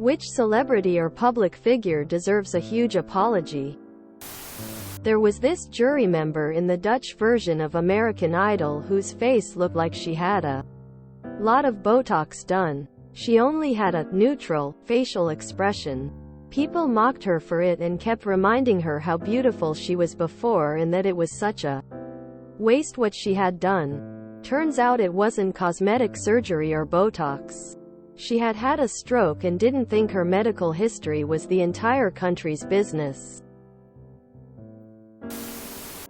Which celebrity or public figure deserves a huge apology? There was this jury member in the Dutch version of American Idol whose face looked like she had a lot of Botox done. She only had a neutral facial expression. People mocked her for it and kept reminding her how beautiful she was before and that it was such a waste what she had done. Turns out it wasn't cosmetic surgery or Botox. She had had a stroke and didn't think her medical history was the entire country's business.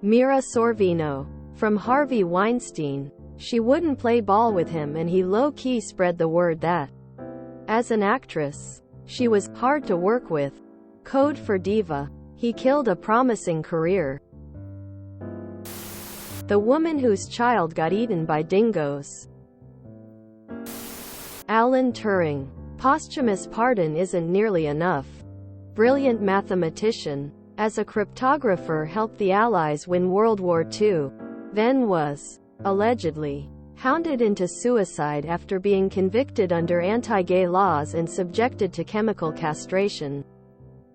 Mira Sorvino. From Harvey Weinstein. She wouldn't play ball with him and he low-key spread the word that, as an actress, she was hard to work with. Code for diva. He killed a promising career. The woman whose child got eaten by dingoes. Alan Turing. Posthumous pardon isn't nearly enough. Brilliant mathematician. As a cryptographer helped the Allies win World War II. Then was, allegedly, hounded into suicide after being convicted under anti-gay laws and subjected to chemical castration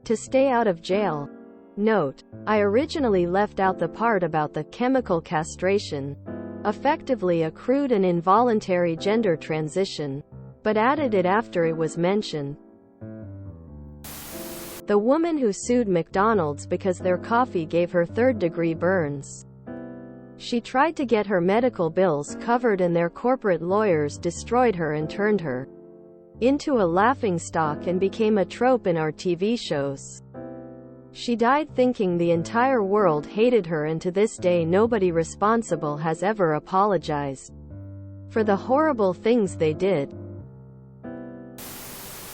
to stay out of jail. Note: I originally left out the part about the chemical castration, effectively a crude and involuntary gender transition, but added it after it was mentioned. The woman who sued McDonald's because their coffee gave her third-degree burns. She tried to get her medical bills covered and their corporate lawyers destroyed her and turned her into a laughingstock and became a trope in our TV shows. She died thinking the entire world hated her, and to this day nobody responsible has ever apologized for the horrible things they did.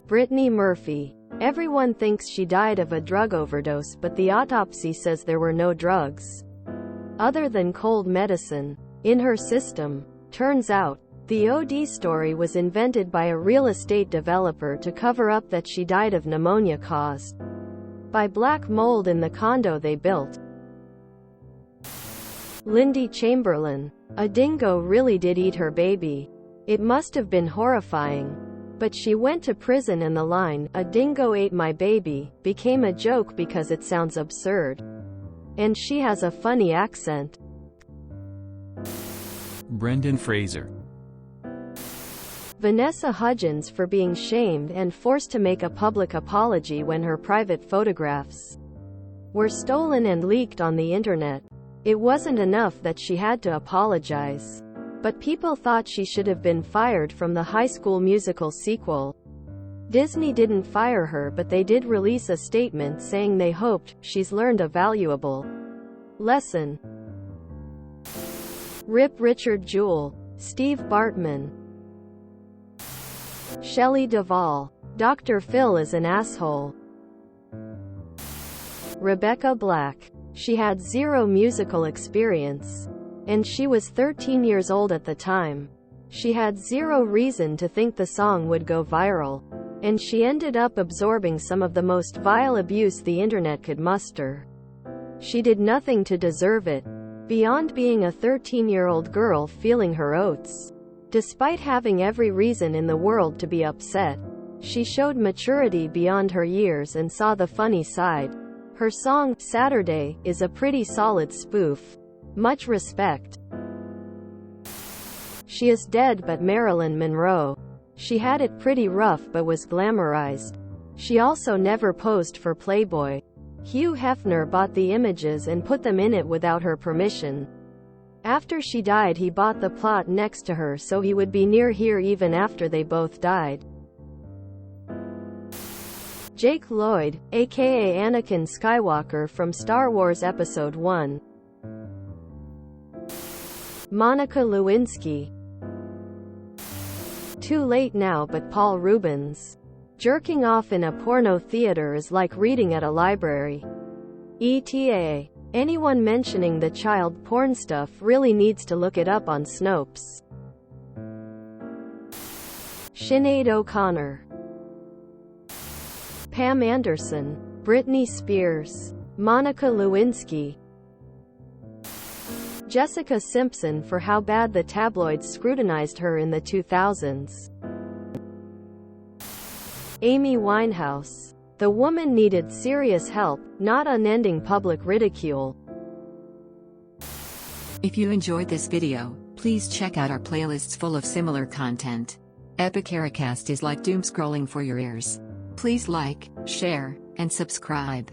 Brittany Murphy. Everyone thinks she died of a drug overdose, but the autopsy says there were no drugs other than cold medicine in her system. Turns out, the OD story was invented by a real estate developer to cover up that she died of pneumonia caused by black mold in the condo they built. Lindy Chamberlain. A dingo really did eat her baby. It must have been horrifying. But she went to prison and the line, "A dingo ate my baby," became a joke because it sounds absurd. And she has a funny accent. Brendan Fraser. Vanessa Hudgens for being shamed and forced to make a public apology when her private photographs were stolen and leaked on the internet. It wasn't enough that she had to apologize, but people thought she should have been fired from the High School Musical sequel. Disney didn't fire her, but they did release a statement saying they hoped she's learned a valuable lesson. Rip Richard Jewell. Steve Bartman. Shelley Duvall. Dr. Phil is an asshole. Rebecca Black. She had zero musical experience. And she was 13 years old at the time. She had zero reason to think the song would go viral. And she ended up absorbing some of the most vile abuse the internet could muster. She did nothing to deserve it, beyond being a 13-year-old girl feeling her oats. Despite having every reason in the world to be upset, she showed maturity beyond her years and saw the funny side. Her song, Saturday, is a pretty solid spoof. Much respect. She is dead, but Marilyn Monroe. She had it pretty rough but was glamorized. She also never posed for Playboy. Hugh Hefner bought the images and put them in it without her permission. After she died, he bought the plot next to her so he would be near here even after they both died. Jake Lloyd, aka Anakin Skywalker from Star Wars Episode 1. Monica Lewinsky. Too late now, but Paul Rubens. Jerking off in a porno theater is like reading at a library. ETA. Anyone mentioning the child porn stuff really needs to look it up on Snopes. Sinead O'Connor. Pam Anderson. Britney Spears. Monica Lewinsky. Jessica Simpson for how bad the tabloids scrutinized her in the 2000s. Amy Winehouse. The woman needed serious help, not unending public ridicule. If you enjoyed this video, please check out our playlists full of similar content. Epic Ericast is like doom scrolling for your ears. Please like, share, and subscribe.